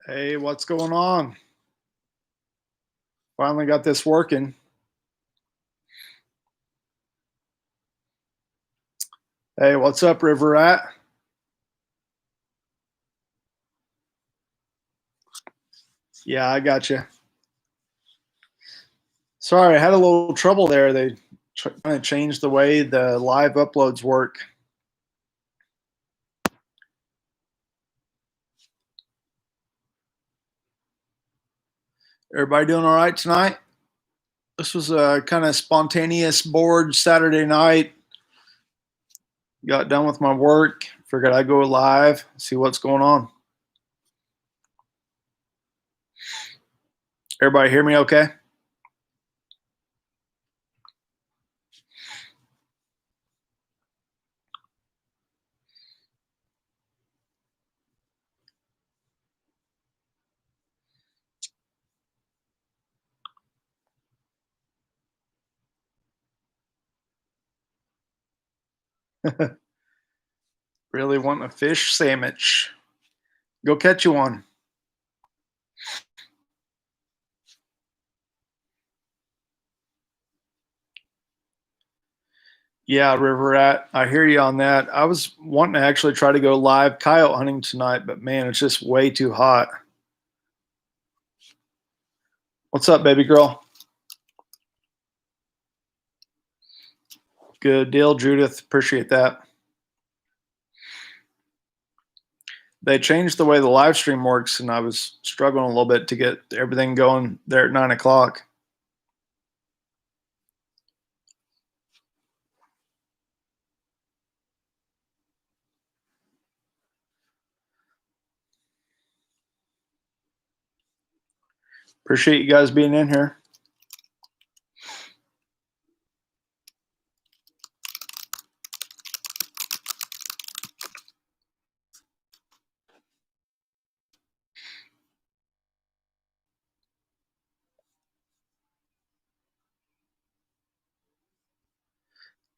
Hey, what's going on? Finally got this working. Hey, what's up, River Rat? Yeah, I got you. Sorry, I had a little trouble there. They kind of changed the way the live uploads work. Everybody doing all right tonight? This was a kind of spontaneous, bored Saturday night. Got done with my work. Figured I'd go live, see what's going on. Everybody hear me okay? Really want a fish sandwich. Go catch you one. Yeah, River Rat, I hear you on that. I was wanting to actually try to go live coyote hunting tonight, but man, it's just way too hot. What's up, baby girl? Good deal, Judith. Appreciate that. They changed the way the live stream works, and I was struggling a little bit to get everything going there at 9 o'clock. Appreciate you guys being in here.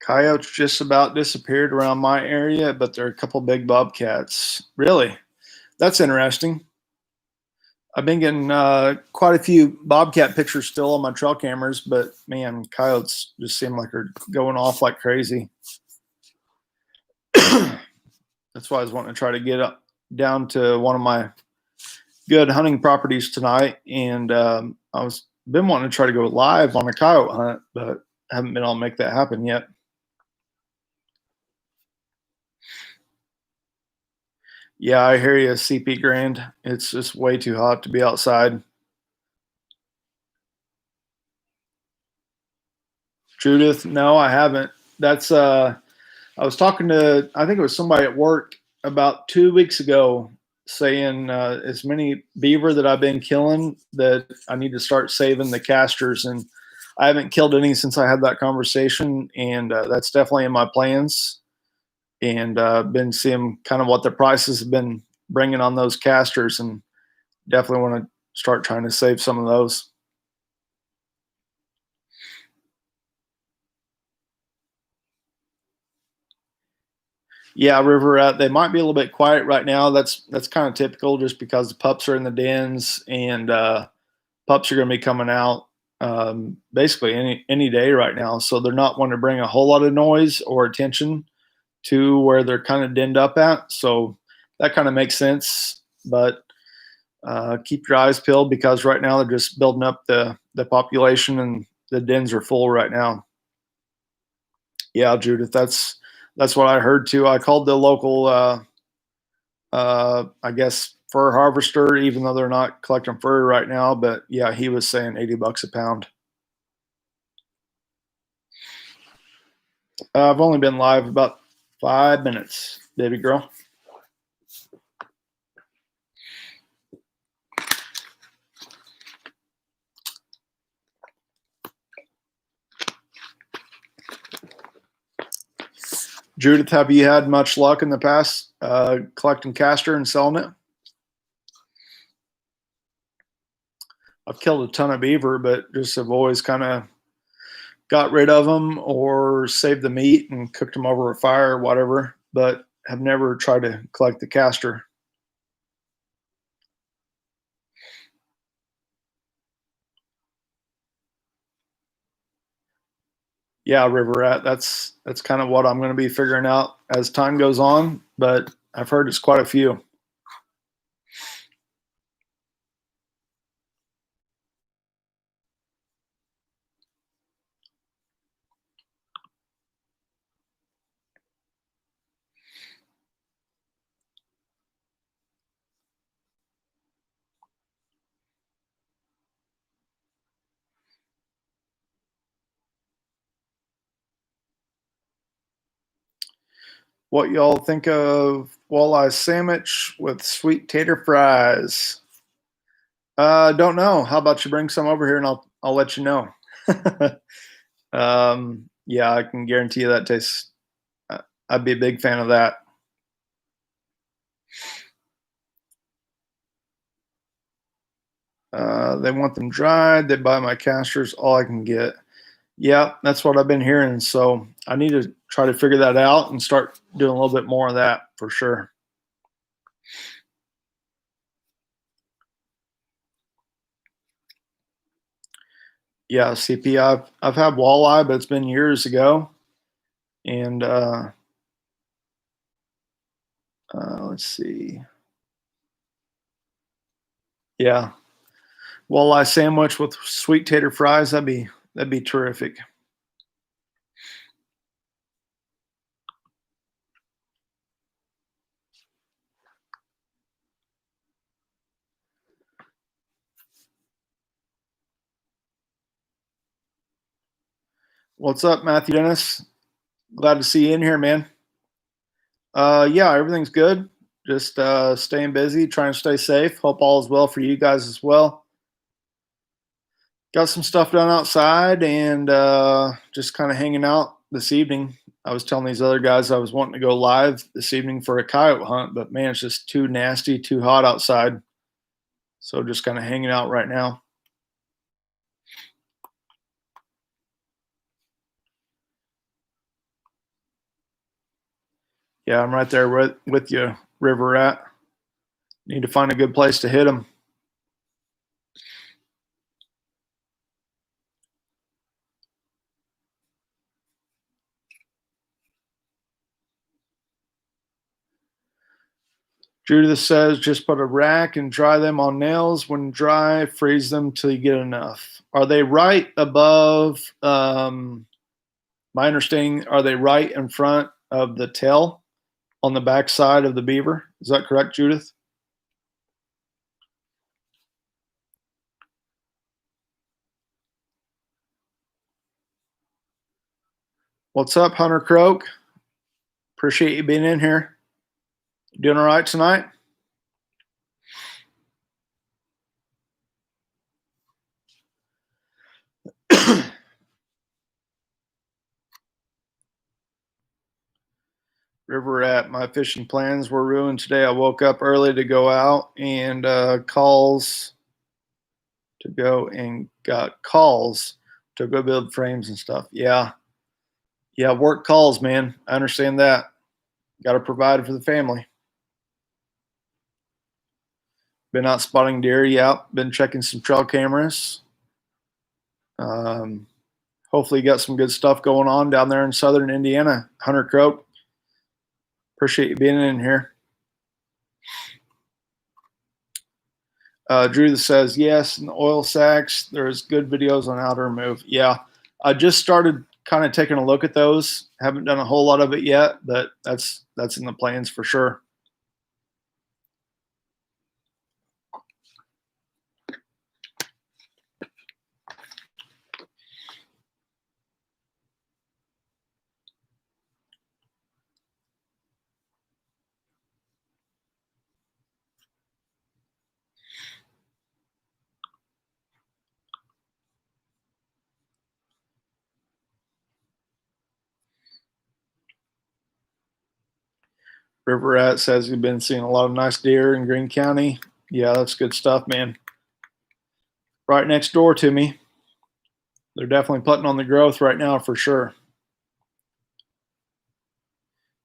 Coyotes just about disappeared around my area, but there are a couple big bobcats. Really? That's interesting. I've been getting quite a few bobcat pictures still on my trail cameras, but man, coyotes just seem like they're going off like crazy. That's why I was wanting to try to get up down to one of my good hunting properties tonight, and I was been wanting to try to go live on a coyote hunt, but haven't been able to make that happen yet. Yeah, I hear you, CP Grand. It's just way too hot to be outside. Judith, no, I haven't. That's I was talking to, I think it was somebody at work about 2 weeks ago, saying as many beaver that I've been killing that I need to start saving the casters, and I haven't killed any since I had that conversation, and that's definitely in my plans. And been seeing kind of what the prices have been bringing on those casters, and definitely want to start trying to save some of those. Yeah, River Rat, they might be a little bit quiet right now. That's kind of typical, just because the pups are in the dens, and pups are going to be coming out basically any day right now. So they're not wanting to bring a whole lot of noise or attention to where they're kind of denned up at. So that kind of makes sense. But keep your eyes peeled, because right now they're just building up the population, and the dens are full right now. Yeah, Judith, that's what I heard too. I called the local, I guess, fur harvester, even though they're not collecting fur right now. But yeah, he was saying $80 a pound. I've only been live about 5 minutes, baby girl. Judith, have you had much luck in the past collecting castor and selling it? I've killed a ton of beaver, but just have always kind of got rid of them or saved the meat and cooked them over a fire or whatever, but have never tried to collect the castor. Yeah, river rat. That's kind of what I'm going to be figuring out as time goes on. But I've heard it's quite a few. What y'all think of walleye sandwich with sweet tater fries? Don't know. How about you bring some over here and I'll let you know. Yeah, I can guarantee you that tastes. I'd be a big fan of that. They want them dried. They buy my casters. All I can get. Yeah, that's what I've been hearing. So I need to try to figure that out and start doing a little bit more of that for sure. Yeah, CP. I've had walleye, but it's been years ago. And let's see. Yeah, walleye sandwich with sweet tater fries. That'd be terrific. What's up, Matthew Dennis? Glad to see you in here, man. Yeah, everything's good. Just staying busy, trying to stay safe. Hope all is well for you guys as well. Got some stuff done outside and just kind of hanging out this evening. I was telling these other guys I was wanting to go live this evening for a coyote hunt, but man, it's just too nasty, too hot outside. So just kind of hanging out right now. Yeah, I'm right there with you, River Rat. Need to find a good place to hit them. Judith says just put a rack and dry them on nails. When dry, freeze them till you get enough. Are they right above? My understanding, are they right in front of the tail on the back side of the beaver? Is that correct, Judith? What's up, Hunter Croak? Appreciate you being in here. Doing all right tonight? River Rat, my fishing plans were ruined today. I woke up early to go out and calls to go and got calls to go build frames and stuff. Yeah. Yeah. Work calls, man. I understand that. Got to provide for the family. Been out spotting deer. Yeah. Been checking some trail cameras. Um, Hopefully, you got some good stuff going on down there in southern Indiana. Hunter Croak, appreciate you being in here. Drew says, yes, in the oil sacks, there's good videos on how to remove. Yeah, I just started kind of taking a look at those. Haven't done a whole lot of it yet, but that's in the plans for sure. River Rat says you've been seeing a lot of nice deer in Greene County. Yeah, that's good stuff, man. Right next door to me. They're definitely putting on the growth right now for sure.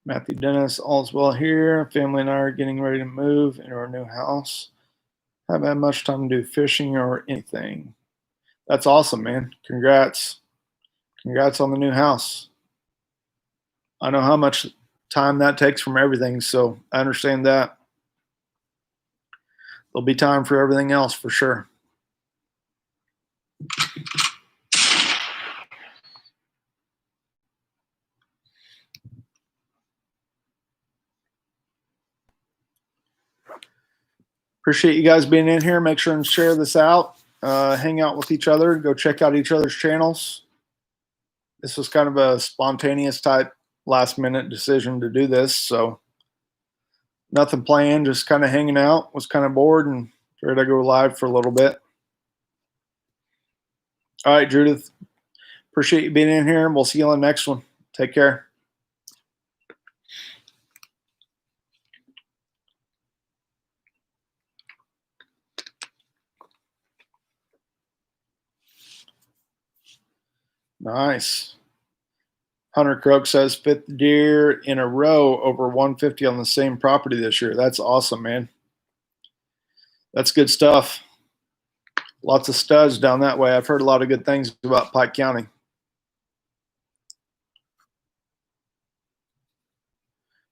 Matthew Dennis, all's well here. Family and I are getting ready to move into our new house. Haven't had much time to do fishing or anything. That's awesome, man. Congrats. Congrats on the new house. I know how much time that takes from everything, so I understand that. There'll be time for everything else for sure. Appreciate you guys being in here. Make sure and share this out. Hang out with each other. Go check out each other's channels. This was kind of a spontaneous type last minute decision to do this, so nothing planned, just kind of hanging out. Was kind of bored and figured I'd go live for a little bit. All right, Judith, appreciate you being in here, and we'll see you on the next one. Take care. Nice. Hunter Croak says fifth deer in a row over 150 on the same property this year. That's awesome, man. That's good stuff. Lots of studs down that way. I've heard a lot of good things about Pike County.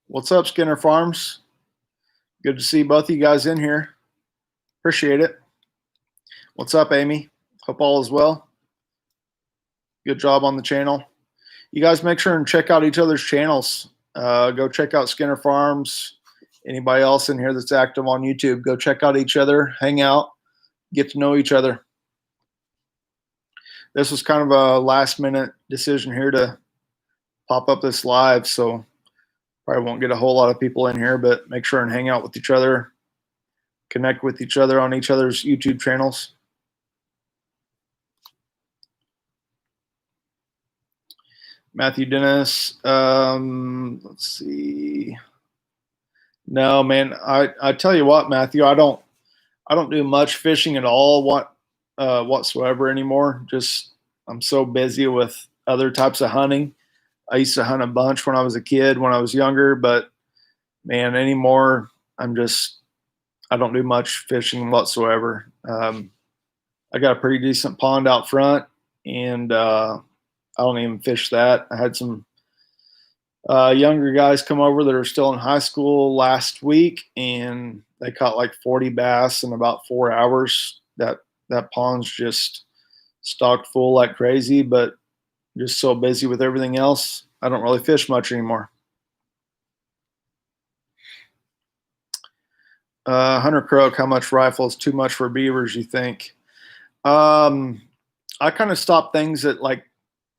What's up, Skinner Farms? Good to see both of you guys in here. Appreciate it. What's up, Amy? Hope all is well. Good job on the channel. You guys make sure and check out each other's channels. Go check out Skinner Farms. Anybody else in here that's active on YouTube, go check out each other, hang out, get to know each other. This was kind of a last minute decision here to pop up this live, so probably won't get a whole lot of people in here, but make sure and hang out with each other, connect with each other on each other's YouTube channels. Matthew Dennis, let's see. No, man, I tell you what, Matthew, I don't do much fishing at all whatsoever anymore. Just I'm so busy with other types of hunting. I used to hunt a bunch when I was a kid, when I was younger, but man, anymore I don't do much fishing whatsoever. I got a pretty decent pond out front, and I don't even fish that. I had some younger guys come over that are still in high school last week, and they caught like 40 bass in about 4 hours. That pond's just stocked full like crazy, but just so busy with everything else, I don't really fish much anymore. Hunter Croak, how much rifle is too much for beavers, you think? I kind of stop things at like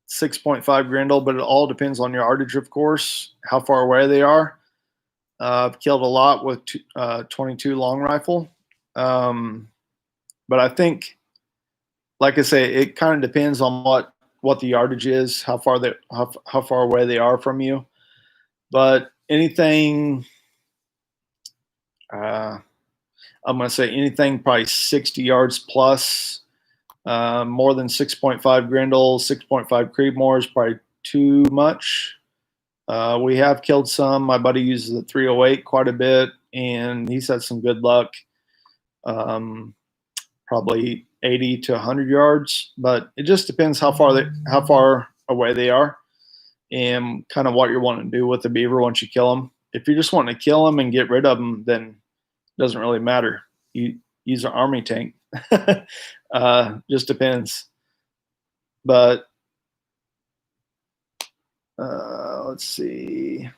6.5 Grindle, but it all depends on your yardage, of course, how far away they are. I've killed a lot with 22 long rifle. But I think, like I say, it kind of depends on what the yardage is, how far away they are from you. But anything, I'm going to say anything probably 60 yards plus. More than 6.5 Grindle, 6.5 Creedmoor is probably too much. We have killed some. My buddy uses the 308 quite a bit, and he's had some good luck. Probably 80 to 100 yards, but it just depends how far away they are, and kind of what you're wanting to do with the beaver once you kill them. If you're just wanting to kill them and get rid of them, then it doesn't really matter. You use an army tank. Just depends. But let's see.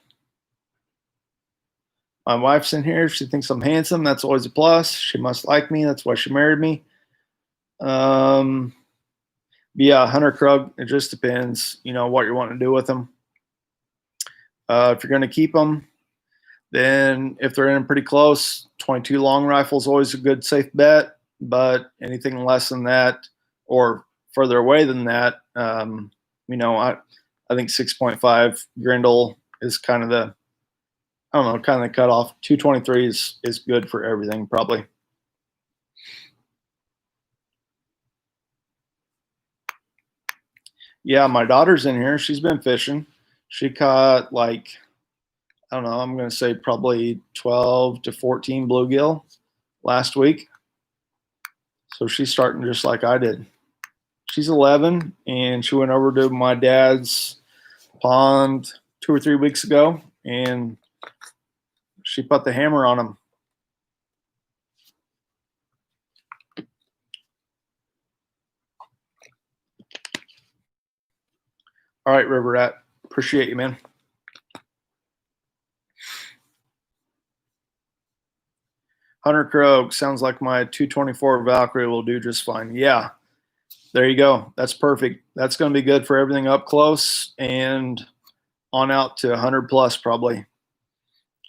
My wife's in here. She thinks I'm handsome. That's always a plus. She must like me. That's why she married me. Yeah, Hunter Krug, it just depends, what you want to do with them. If you're going to keep them, then if they're in pretty close, 22 long rifle is always a good safe bet. But anything less than that or further away than that, I think 6.5 Grindle is kind of the cutoff. 223 is good for everything, probably. Yeah, my daughter's in here. She's been fishing. She caught I'm going to say probably 12 to 14 bluegill last week. So she's starting just like I did. she's 11, and she went over to my dad's pond 2 or 3 weeks ago, and she put the hammer on him. All right, River Rat. Appreciate you, man. Hunter Croak, sounds like my 224 Valkyrie will do just fine. Yeah, there you go. That's perfect. That's going to be good for everything up close and on out to 100 plus probably.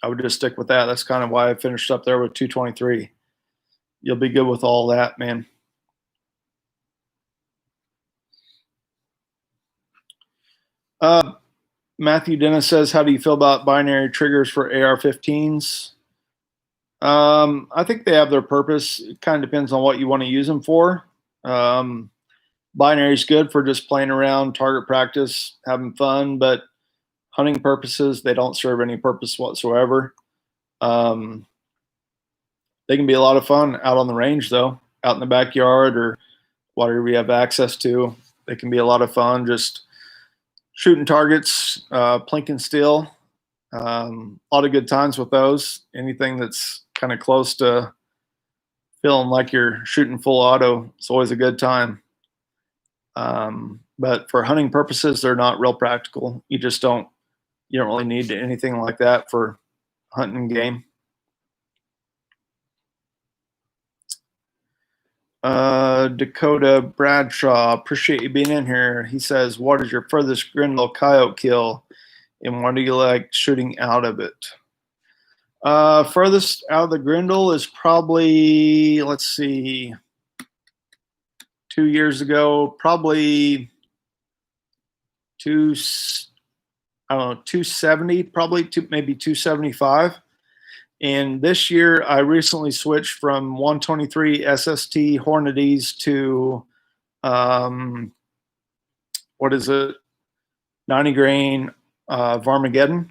I would just stick with that. That's kind of why I finished up there with 223. You'll be good with all that, man. Matthew Dennis says, how do you feel about binary triggers for AR-15s? I think they have their purpose. It kind of depends on what you want to use them for. Binary is good for just playing around, target practice, having fun, but hunting purposes, they don't serve any purpose whatsoever. They can be a lot of fun out on the range, though, out in the backyard or whatever we have access to. They can be a lot of fun just shooting targets, plinking steel. A lot of good times with those. Anything that's kind of close to feeling like you're shooting full auto, it's always a good time. But for hunting purposes, they're not real practical. You don't really need anything like that for hunting game. Dakota Bradshaw, appreciate you being in here. He says, what is your furthest Grendel coyote kill, and what do you like shooting out of it? Furthest out of the Grendel is probably, let's see, 2 years ago, probably 270, probably maybe 275. And this year, I recently switched from 123 SST Hornadies to, what is it, 90 grain Varmageddon.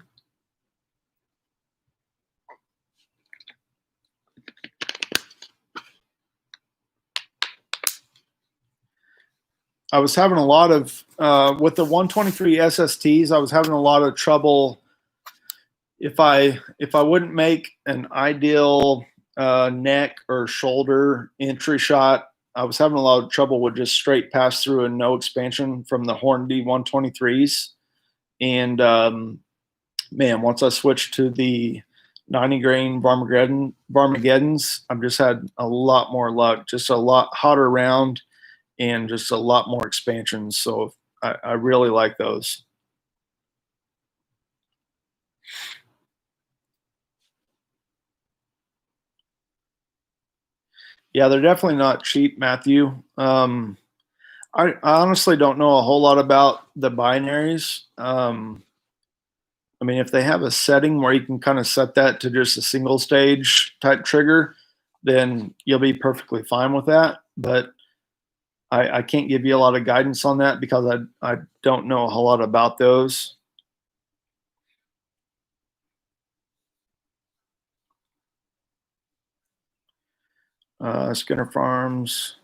I was having a lot of, with the 123 SSTs, I was having a lot of trouble. If I wouldn't make an ideal neck or shoulder entry shot, I was having a lot of trouble with just straight pass through and no expansion from the Hornady 123s. And man, once I switched to the 90 grain Varmageddons, I've just had a lot more luck, just a lot hotter round and just a lot more expansions. So I really like those. Yeah, they're definitely not cheap, Matthew. I honestly don't know a whole lot about the binaries. I mean, if they have a setting where you can kind of set that to just a single stage type trigger, then you'll be perfectly fine with that. But I can't give you a lot of guidance on that because I don't know a whole lot about those. Skinner Farms.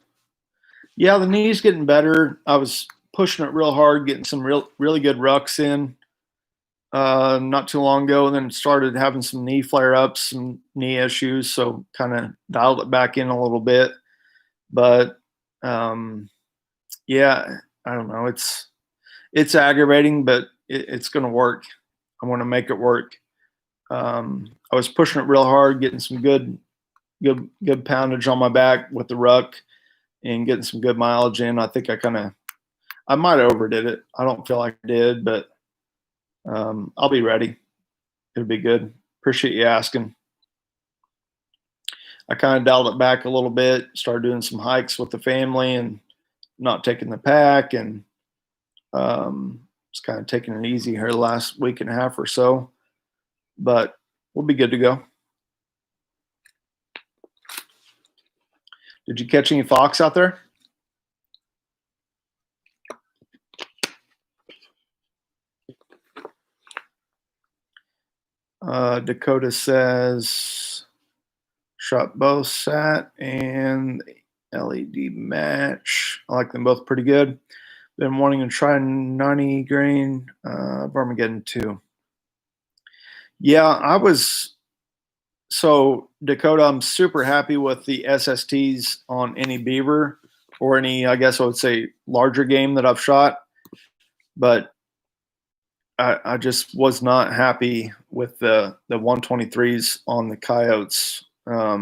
Yeah, the knee's getting better. I was pushing it real hard, getting some really good rucks in not too long ago, and then started having some knee flare ups, some knee issues, so kind of dialed it back in a little bit. But yeah, I don't know. It's aggravating, but it's going to work. I want to make it work. I was pushing it real hard, getting some good poundage on my back with the ruck and getting some good mileage in. I think I might have overdid it. I don't feel like I did, but I'll be ready. It'll be good. Appreciate you asking. I kind of dialed it back a little bit, started doing some hikes with the family and not taking the pack, and just kind of taking it easy here the last week and a half or so. But we'll be good to go. Did you catch any fox out there? Dakota says shot both sat and LED match. I like them both pretty good. Been wanting to try 90 grain Armageddon 2. Yeah, I was so Dakota. I'm super happy with the SSTs on any beaver or any, I guess I would say, larger game that I've shot. But I just was not happy with the 123s on the coyotes. I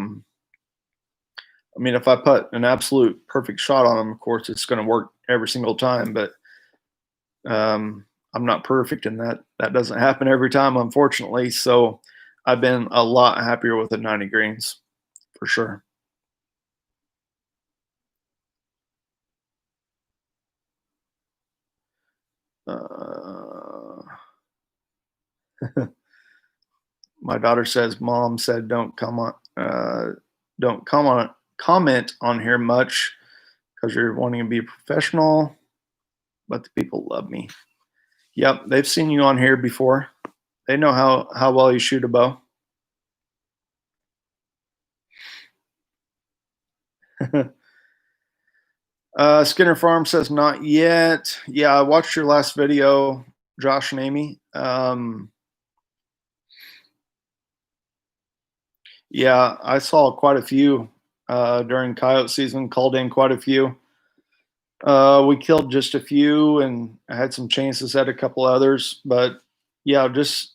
mean, if I put an absolute perfect shot on them, of course, it's going to work every single time. But I'm not perfect, and that doesn't happen every time, unfortunately. So I've been a lot happier with the 90 greens for sure. Uh, my daughter says, "Mom said don't comment on here much because you're wanting to be professional, but the people love me." Yep, they've seen you on here before. They know how well you shoot a bow. Skinner Farm says not yet. Yeah, I watched your last video, Josh and Amy. Yeah, I saw quite a few during coyote season. Called in quite a few. We killed just a few, and I had some chances at a couple others. But yeah, just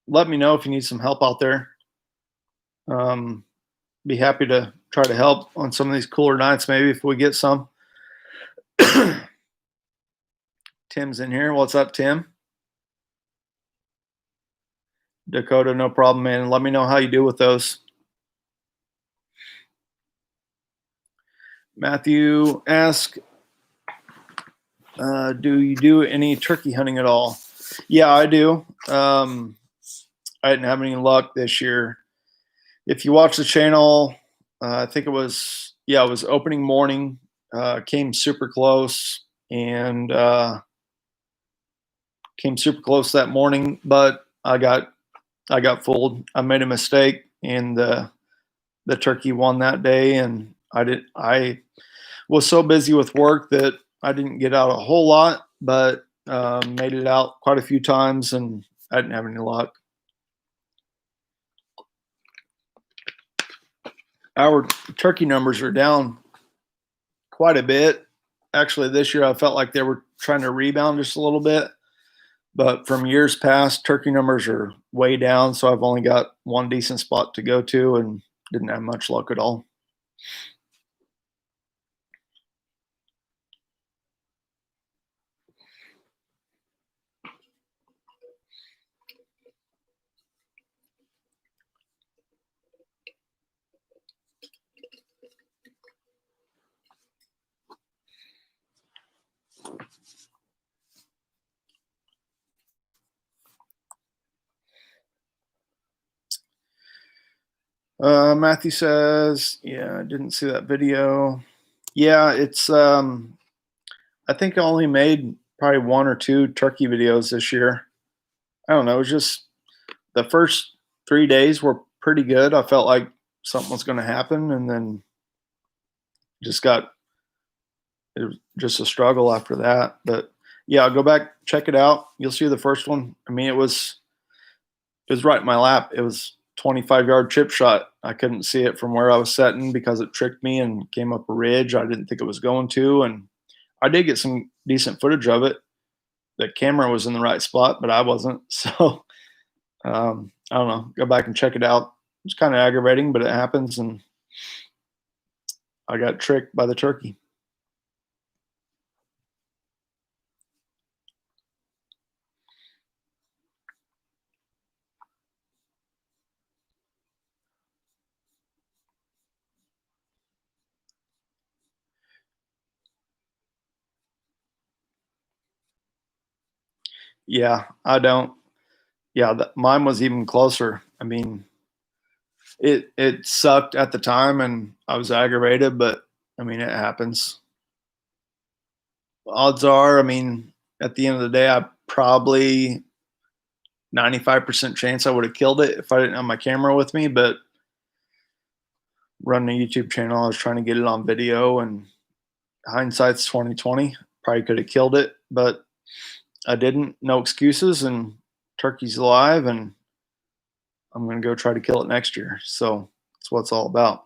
let me know if you need some help out there. Um, be happy to try to help on some of these cooler nights, maybe if we get some. Tim's in here. What's up, Tim? Dakota, no problem, man. Let me know how you do with those. Matthew asks, do you do any turkey hunting at all? Yeah, I do. I didn't have any luck this year. If you watch the channel, I think it was opening morning. Came super close and came super close that morning, but I got fooled. I made a mistake, and the turkey won that day, and I was so busy with work that I didn't get out a whole lot, but made it out quite a few times, and I didn't have any luck. Our turkey numbers are down quite a bit. Actually, this year I felt like they were trying to rebound just a little bit, but from years past, turkey numbers are way down. So I've only got one decent spot to go to, and didn't have much luck at all. Matthew says, "Yeah, I didn't see that video." Yeah, it's I think I only made probably one or two turkey videos this year. I don't know. It was just the first 3 days were pretty good. I felt like something was going to happen, and then just got it was just a struggle after that. But yeah, I'll go back check it out. You'll see the first one. I mean, it was right in my lap. It was 25-yard chip shot. I couldn't see it from where I was setting because it tricked me and came up a ridge. I didn't think it was going to, and I did get some decent footage of it. The camera was in the right spot, but I wasn't. So I don't know. Go back and check it out. It's kind of aggravating, but it happens, and I got tricked by the turkey. Yeah, I don't. Yeah, mine was even closer. I mean, it sucked at the time, and I was aggravated, but I mean, it happens. Odds are, I mean, at the end of the day, I probably 95% chance I would have killed it if I didn't have my camera with me. But running a YouTube channel. I was trying to get it on video, and hindsight's 2020. Probably could have killed it, but I didn't. No excuses, and turkey's alive, and I'm going to go try to kill it next year. So that's what it's all about.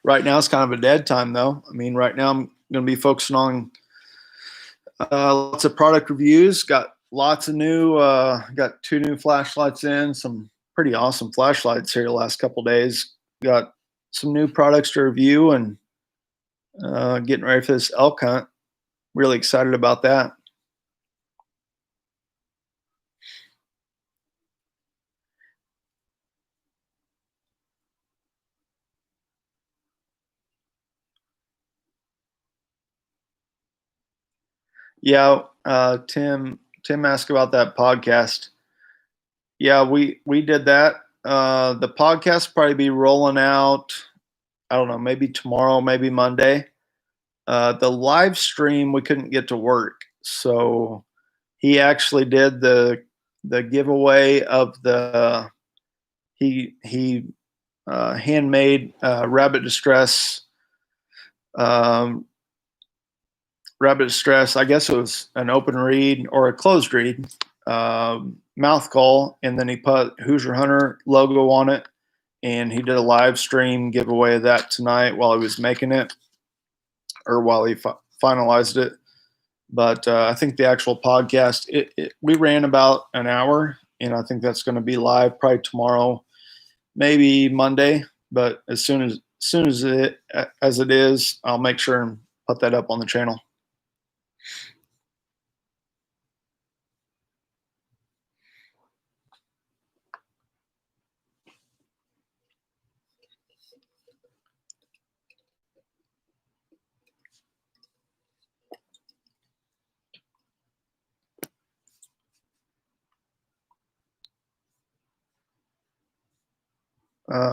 Right now, it's kind of a dead time, though. I mean, right now, I'm going to be focusing on lots of product reviews. Got lots of new, got 2 new flashlights in, some pretty awesome flashlights here the last couple days. Got some new products to review, and getting ready for this elk hunt. Really excited about that. Yeah, Tim asked about that podcast. Yeah, we did that. The podcast will probably be rolling out. I don't know, maybe tomorrow, maybe Monday. The live stream we couldn't get to work, so he actually did the giveaway of the he handmade rabbit distress. Um, Rabbit distress. I guess it was an open reed or a closed reed mouth call, and then he put Hoosier Hunter logo on it, and he did a live stream giveaway of that tonight while he was making it, or while he finalized it. But I think the actual podcast, we ran about an hour, and I think that's going to be live probably tomorrow, maybe Monday. But as soon as it is, I'll make sure and put that up on the channel.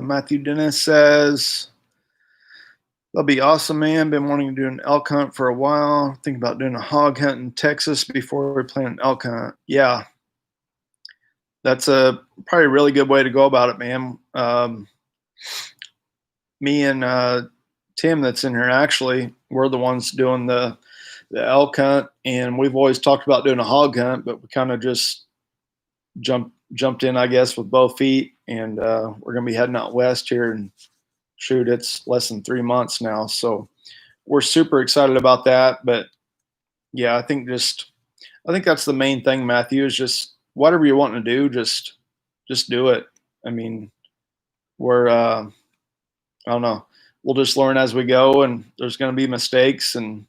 Matthew Dennis says, that'll be awesome, man. Been wanting to do an elk hunt for a while. Think about doing a hog hunt in Texas before we plan an elk hunt. Yeah, that's probably a really good way to go about it, man. Me and Tim, that's in here, actually, we're the ones doing the elk hunt, and we've always talked about doing a hog hunt, but we kind of just jumped in, I guess, with both feet, and we're gonna be heading out west here, and shoot, it's less than 3 months now, so we're super excited about that. But yeah, I think that's the main thing, Matthew, is just whatever you want to do, just do it. I mean, we're I don't know, we'll just learn as we go, and there's going to be mistakes, and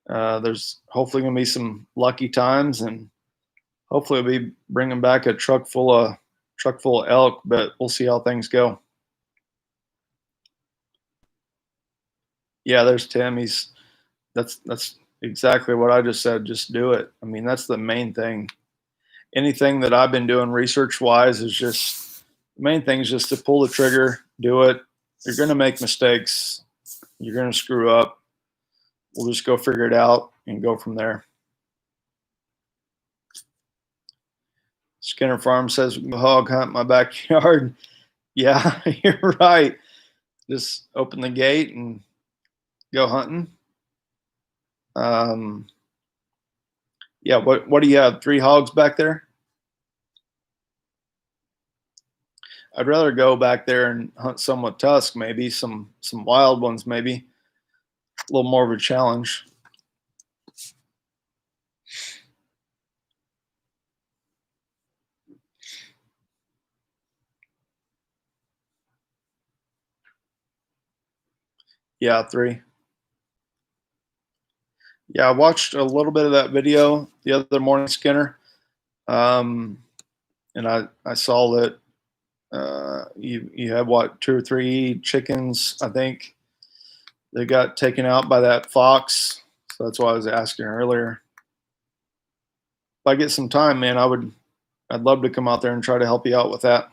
there's hopefully going to be some lucky times, and hopefully we'll be bringing back a truck full of elk, but we'll see how things go. Yeah, there's Tim. That's exactly what I just said. Just do it. I mean, that's the main thing. Anything that I've been doing research wise is just the main thing is just to pull the trigger, do it. You're going to make mistakes. You're going to screw up. We'll just go figure it out and go from there. Skinner Farm says, hog hunt my backyard. Yeah, you're right. Just open the gate and go hunting. Yeah, what do you have? 3 hogs back there? I'd rather go back there and hunt some with tusk, maybe some wild ones, maybe a little more of a challenge. Yeah, 3. Yeah, I watched a little bit of that video the other morning, Skinner, and I saw that you had what, 2 or 3 chickens, I think, they got taken out by that fox. So that's why I was asking earlier. If I get some time, man, I'd love to come out there and try to help you out with that.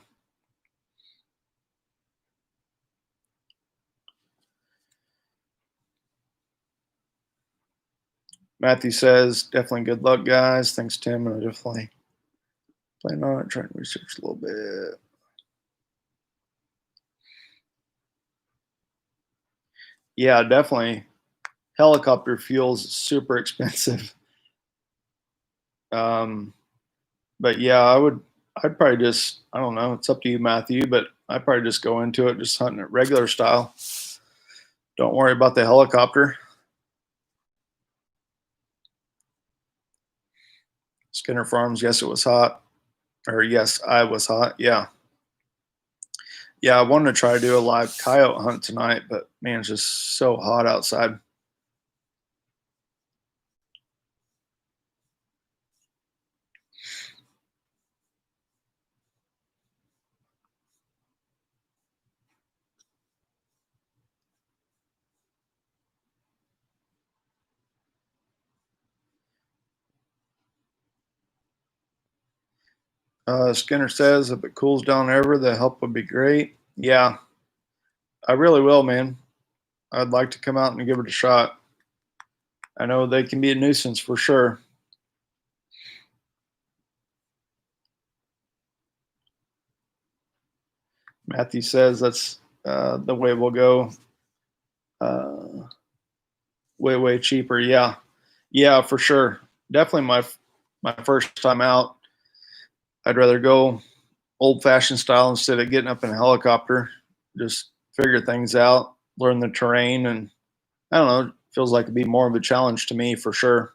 Matthew says, definitely good luck, guys. Thanks, Tim. And I definitely plan on it, trying to research a little bit. Yeah, definitely. Helicopter fuel's super expensive. Um, but yeah, I'd probably just, I don't know, it's up to you, Matthew, but I'd probably just go into it just hunting it regular style. Don't worry about the helicopter. Skinner Farms, yes, it was hot. Or yes, I was hot. Yeah. Yeah, I wanted to try to do a live coyote hunt tonight, but man, it's just so hot outside. Skinner says if it cools down ever, the help would be great. Yeah, I really will, man. I'd like to come out and give it a shot. I know they can be a nuisance for sure. Matthew says that's the way we'll go. Uh, way cheaper. Yeah, yeah, for sure. Definitely my first time out. I'd rather go old fashioned style instead of getting up in a helicopter. Just figure things out, learn the terrain, and I don't know. It feels like it'd be more of a challenge to me for sure.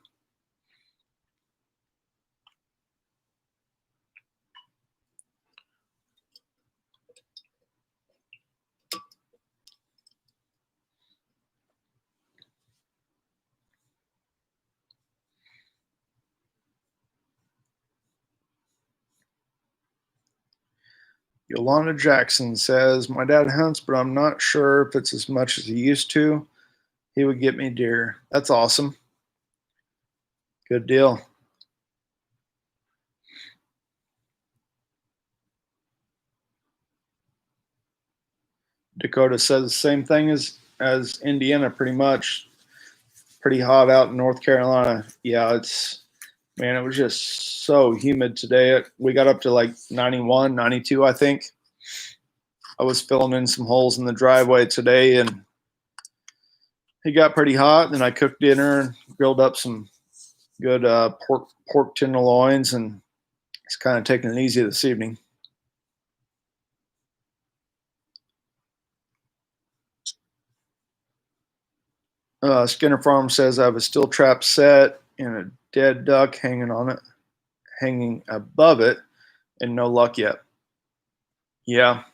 Yolanda Jackson says, my dad hunts, but I'm not sure if it's as much as he used to. He would get me deer. That's awesome. Good deal. Dakota says the same thing as Indiana, pretty much. Pretty hot out in North Carolina. Yeah, it's man, it was just so humid today. We got up to like 91, 92, I think. I was filling in some holes in the driveway today and it got pretty hot. And I cooked dinner and grilled up some good pork tenderloins and it's kind of taking it easy this evening. Skinner Farm says I have a steel trap set and a dead duck hanging above it, and no luck yet. Yeah,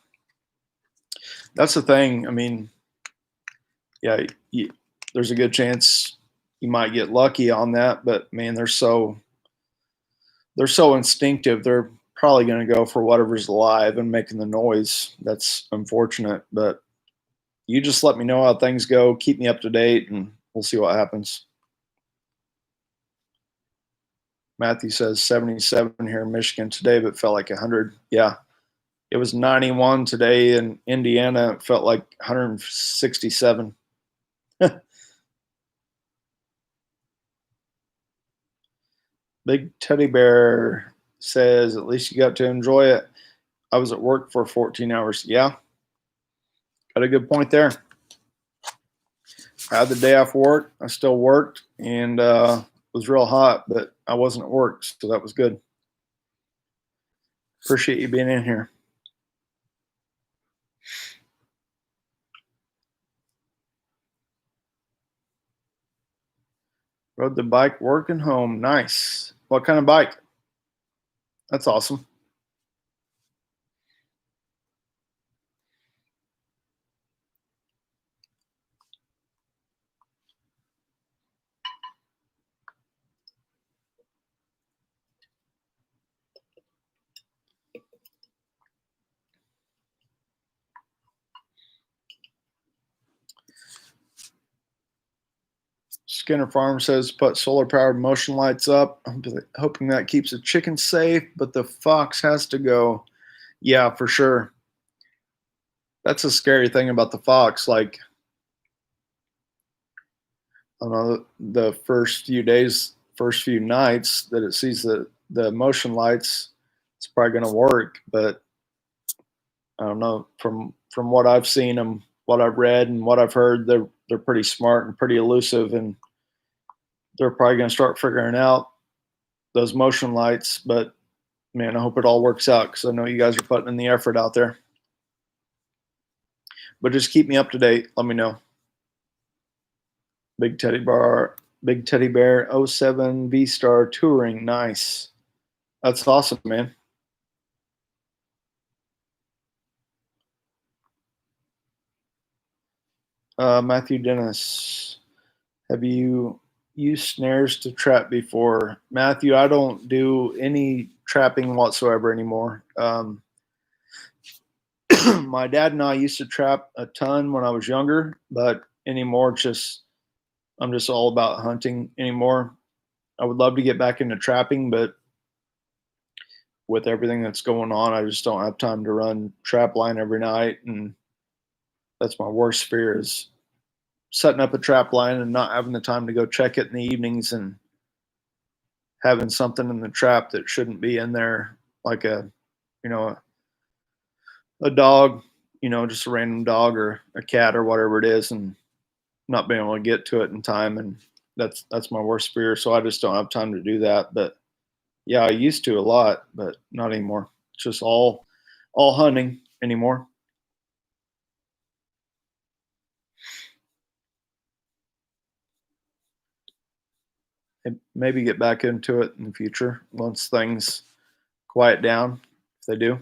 that's the thing. I mean, yeah, there's a good chance you might get lucky on that, but man, they're so instinctive. They're probably going to go for whatever's alive and making the noise. That's unfortunate, but you just let me know how things go. Keep me up to date, and we'll see what happens. Matthew says 77 here in Michigan today, but felt like 100. Yeah, it was 91 today in Indiana. It felt like 167. Big Teddy Bear says, at least you got to enjoy it. I was at work for 14 hours. Yeah, got a good point there. I had the day off work. I still worked and it was real hot, but I wasn't at work. So that was good. Appreciate you being in here. Rode the bike, work and home. Nice. What kind of bike? That's awesome. Skinner Farm says put solar powered motion lights up. I'm hoping that keeps the chicken safe, but the fox has to go. Yeah, for sure. That's a scary thing about the fox. Like, I don't know, the first few days, first few nights that it sees the motion lights, it's probably going to work. But I don't know. From what I've seen them what I've read and what I've heard, they're pretty smart and pretty elusive, and they're probably going to start figuring out those motion lights. But man, I hope it all works out because I know you guys are putting in the effort out there. But just keep me up to date. Let me know. Big Teddy Bear 07 V Star Touring. Nice. That's awesome, man. Matthew Dennis, have you used snares to trap before? Matthew, I don't do any trapping whatsoever anymore. My dad and I used to trap a ton when I was younger, but anymore, I'm just all about hunting anymore. I would love to get back into trapping, but with everything that's going on, I just don't have time to run trap line every night, and that's my worst fear is setting up a trap line and not having the time to go check it in the evenings and having something in the trap that shouldn't be in there, like you know a dog, just a random dog or a cat or whatever it is, and not being able to get to it in time. And that's my worst fear, so I just don't have time to do that. But yeah, I used to a lot, but not anymore. It's just all hunting anymore. And maybe get back into it in the future once things quiet down, if they do.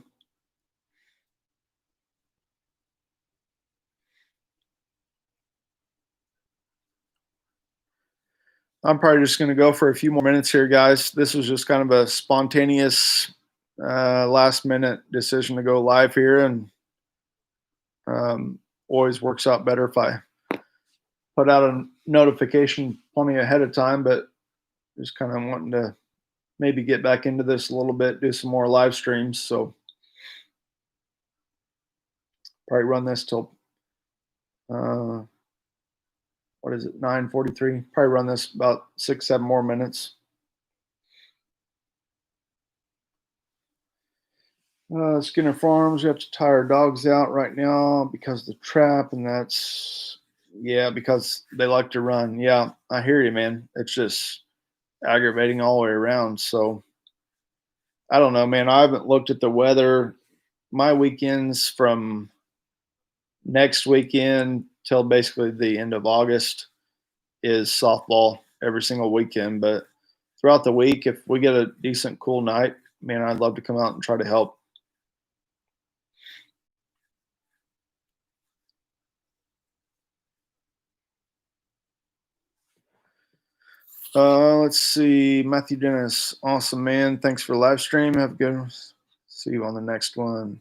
I'm probably just going to go for a few more minutes here, guys. This was just kind of a spontaneous, last minute decision to go live here, and um, always works out better if I put out a notification plenty ahead of time. But just kind of wanting to maybe get back into this a little bit, do some more live streams. So probably run this till uh, what is it, 9:43? Probably run this about 6, 7 more minutes. Skinner Farms, we have to tie our dogs out right now because of the trap, and that's, yeah, because they like to run. Yeah, I hear you, man. It's just aggravating all the way around. So I don't know, man. I haven't looked at the weather. My weekends from next weekend till basically the end of August is softball every single weekend. But throughout the week, if we get a decent cool night, man, I'd love to come out and try to help. Let's see. Matthew Dennis. Awesome, man. Thanks for the live stream. Have a good one. See you on the next one.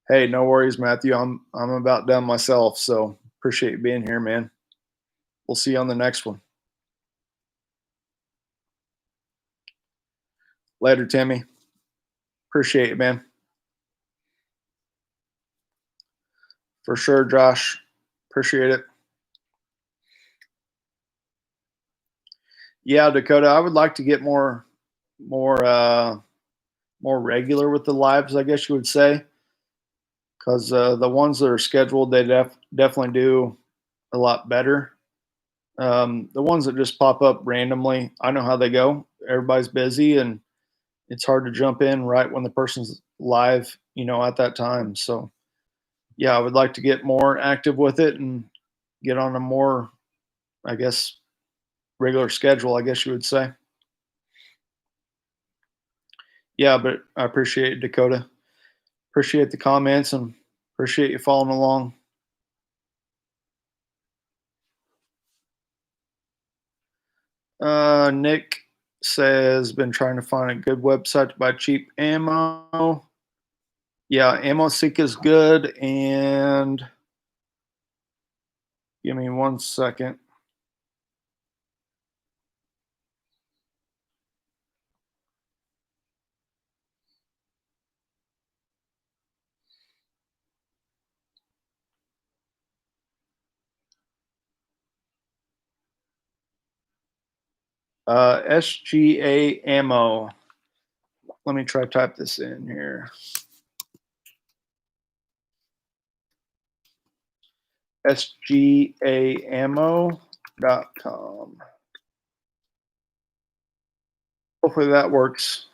Hey, no worries, Matthew. I'm about done myself, so appreciate you being here, man. We'll see you on the next one. Later, Timmy. Appreciate it, man. For sure, Josh. Appreciate it. Yeah, Dakota, I would like to get more more regular with the lives, I guess you would say, because the ones that are scheduled, they definitely do a lot better. The ones that just pop up randomly, I know how they go. Everybody's busy, and it's hard to jump in right when the person's live, at that time. So, yeah, I would like to get more active with it and get on a more, I guess, regular schedule, I guess you would say. Yeah, but I appreciate it, Dakota. Appreciate the comments and appreciate you following along. Nick says, been trying to find a good website to buy cheap ammo. Yeah, AmmoSeek is good. And give me 1 second. SGA ammo. Let me try to type this in here. sgaammo.com. Hopefully that works.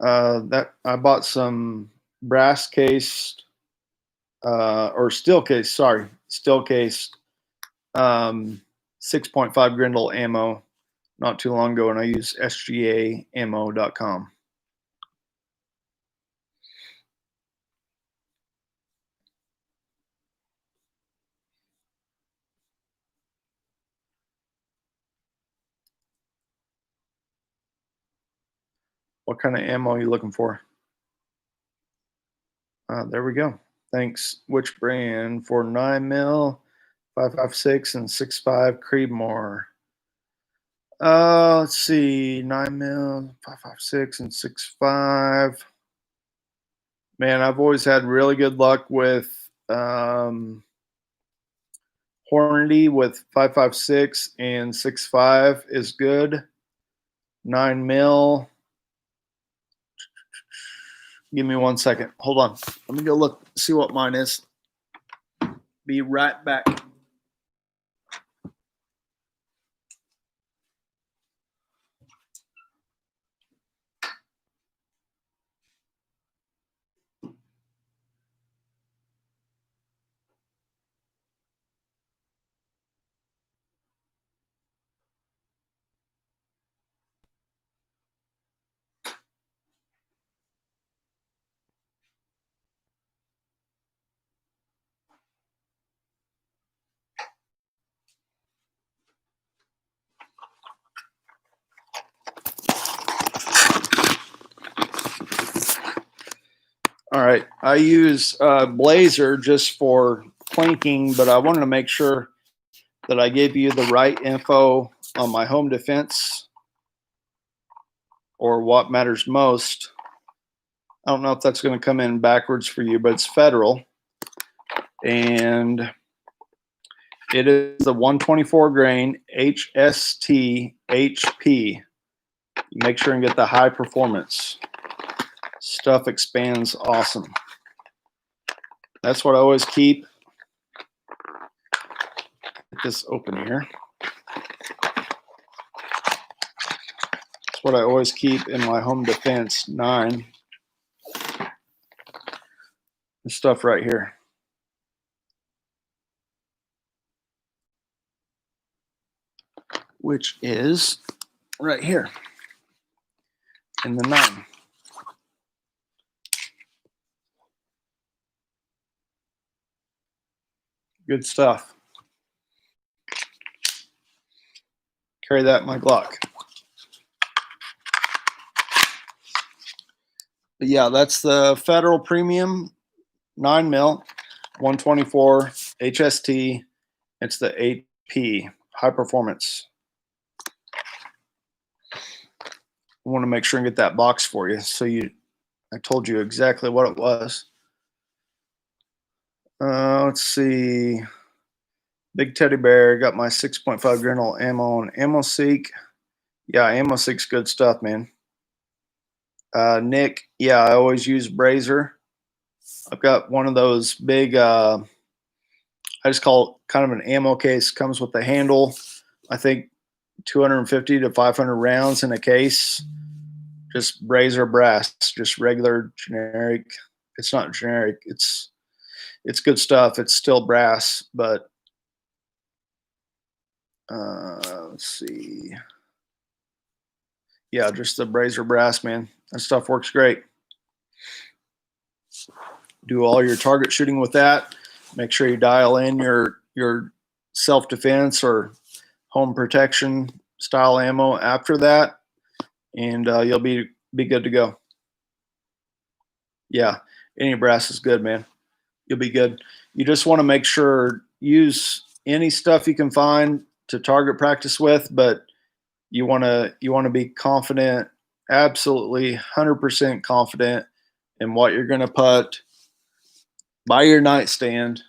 That I bought some brass cased or steel case, steel cased 6.5 Grendel ammo not too long ago, and I used sgaammo.com. What kind of ammo are you looking for? There we go. Thanks. Which brand? For 9mm, 5.56, and 6.5 Creedmoor. Let's see, 9mm, 5.56, and 6.5. Man, I've always had really good luck with Hornady with 5.56 and 6.5 is good. 9mm. Give me 1 second. Hold on. Let me go look, see what mine is. Be right back. All right. I use Blazer just for clinking, but I wanted to make sure that I gave you the right info on my home defense or what matters most. I don't know if that's going to come in backwards for you, but it's federal. And it is the 124 grain HST HP. Make sure and get the high performance. Stuff expands awesome. That's what I always keep. Get this open here. That's what I always keep in my home defense 9. This stuff right here. Which is right here in the 9. Good stuff. Carry that in my Glock. But yeah, that's the Federal Premium 9mm 124 HST. It's the 8P high performance. I want to make sure and get that box for you, so I told you exactly what it was. Let's see. Big Teddy Bear, got my 6.5 Grendel ammo on AmmoSeek. Yeah, AmmoSeek's good stuff, man. Nick, yeah, I always use Brazier. I've got one of those big, I just call it kind of an ammo case. Comes with the handle. I think 250 to 500 rounds in a case. Just Brazier brass, just regular generic. It's not generic. It's good stuff. It's still brass, but let's see. Yeah, just the Brazier brass, man. That stuff works great. Do all your target shooting with that. Make sure you dial in your self-defense or home protection style ammo after that, and you'll be good to go. Yeah, any brass is good, man. You'll be good. You just want to make sure, use any stuff you can find to target practice with, but you want to be confident, absolutely 100% confident in what you're going to put by your nightstand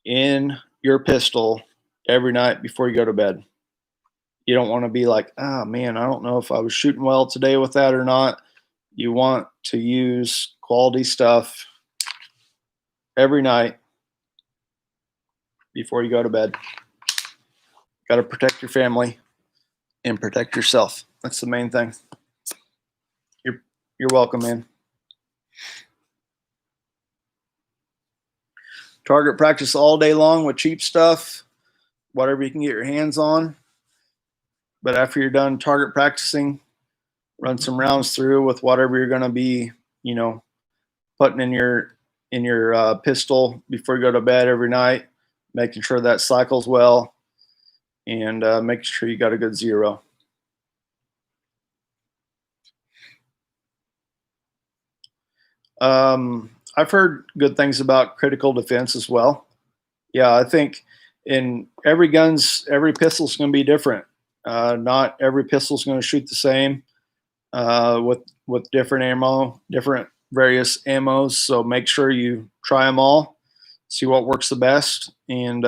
in your pistol every night before you go to bed. You don't want to be like, oh man, I don't know if I was shooting well today with that or not. You want to use quality stuff every night before you go to bed. Got to protect your family and protect yourself. That's the main thing. You're welcome, man. Target practice all day long with cheap stuff, whatever you can get your hands on. But after you're done target practicing, run some rounds through with whatever you're going to be, putting in your pistol before you go to bed every night, making sure that cycles well, and making sure you got a good zero. I've heard good things about critical defense as well. Yeah, I think in every pistol's going to be different. Not every pistol's going to shoot the same with different ammo, different various ammos. So make sure you try them all, see what works the best, and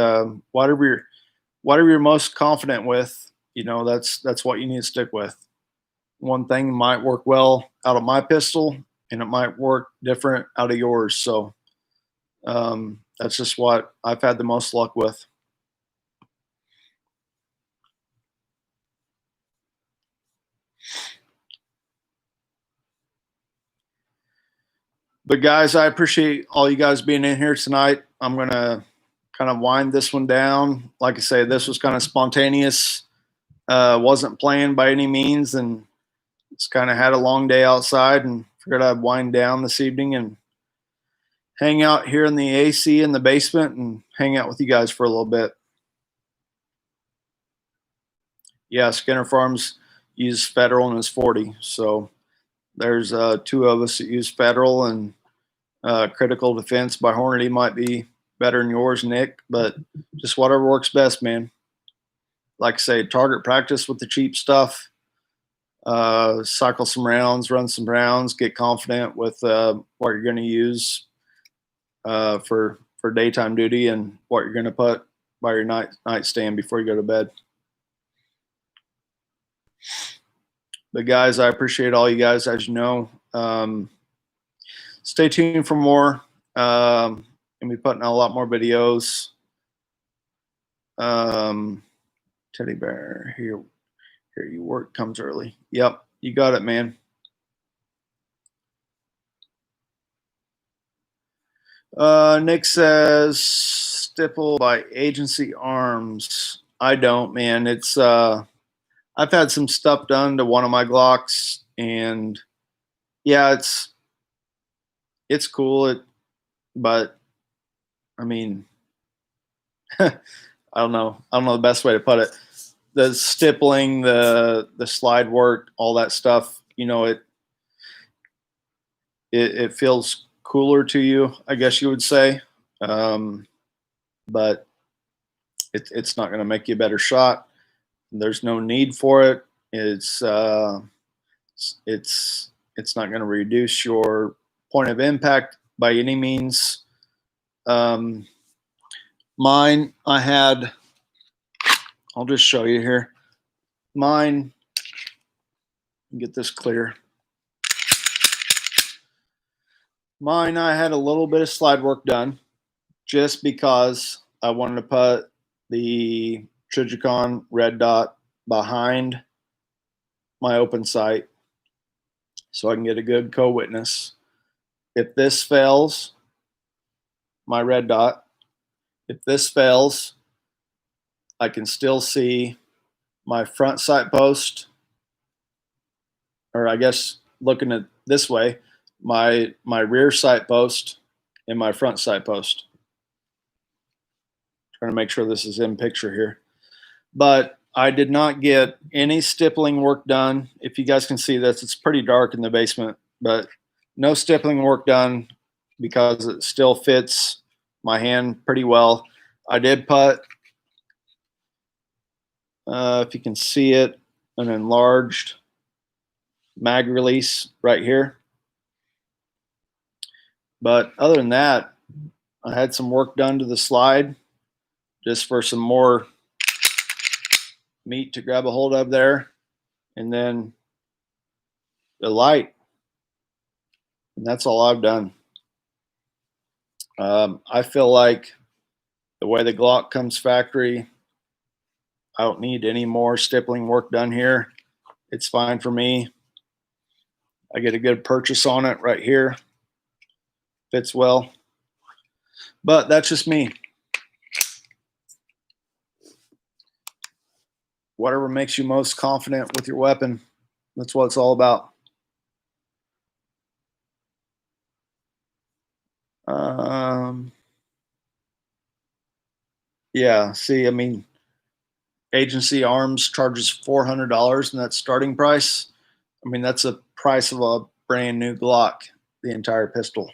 whatever you're most confident with, that's what you need to stick with. One thing might work well out of my pistol, and it might work different out of yours. So that's just what I've had the most luck with. But guys, I appreciate all you guys being in here tonight. I'm going to kind of wind this one down. Like I say, this was kind of spontaneous. Wasn't planned by any means, and it's kind of had a long day outside and figured I'd wind down this evening and hang out here in the AC in the basement and hang out with you guys for a little bit. Yeah, Skinner Farms use Federal and is 40. So there's two of us that use Federal, and Critical Defense by Hornady might be better than yours, Nick, but just whatever works best, man. Like I say, target practice with the cheap stuff, cycle some rounds, run some rounds, get confident with what you're going to use for daytime duty and what you're going to put by your nightstand before you go to bed. But guys, I appreciate all you guys. As you know, stay tuned for more. And be putting out a lot more videos. Teddy bear, here you work comes early. Yep, you got it, man. Nick says stipple by Agency Arms. I don't, man. It's I've had some stuff done to one of my Glocks, and yeah, it's cool. But I mean, I don't know the best way to put it. The stippling, the slide work, all that stuff, it feels cooler to you, I guess you would say. But it's not going to make you a better shot. There's no need for it. It's not going to reduce your point of impact by any means. Mine, I'll just show you here. Mine, get this clear. Mine, I had a little bit of slide work done just because I wanted to put the Trijicon red dot behind my open sight so I can get a good co-witness. If this fails, my red dot, if this fails, I can still see my front sight post, or I guess looking at this way, my rear sight post and my front sight post. Trying to make sure this is in picture here. But I did not get any stippling work done. If you guys can see this, it's pretty dark in the basement, but no stippling work done because it still fits my hand pretty well. I did put, if you can see it, an enlarged mag release right here. But other than that, I had some work done to the slide just for some more meat to grab a hold of there. And then the light. And that's all I've done. I feel like The way the Glock comes factory, I don't need any more stippling work done here. It's fine for me. I get a good purchase on it right here. Fits well. But that's just me. Whatever makes you most confident with your weapon, that's what it's all about. Yeah, see, I mean, Agency Arms charges $400, and that's starting price. I mean, that's the price of a brand new Glock, the entire pistol.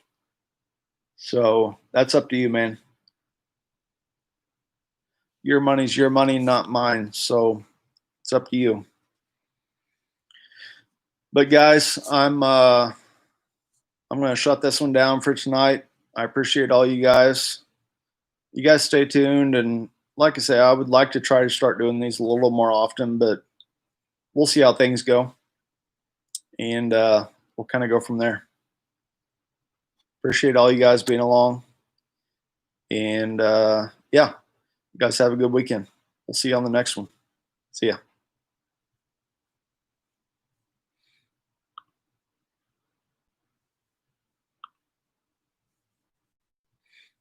So that's up to you, man. Your money's your money, not mine. So it's up to you. But guys, I'm gonna shut this one down for tonight. I appreciate all you guys. You guys stay tuned, and like I say, I would like to try to start doing these a little more often, but we'll see how things go, and we'll kind of go from there. Appreciate all you guys being along, and yeah, you guys have a good weekend. We'll see you on the next one. See ya.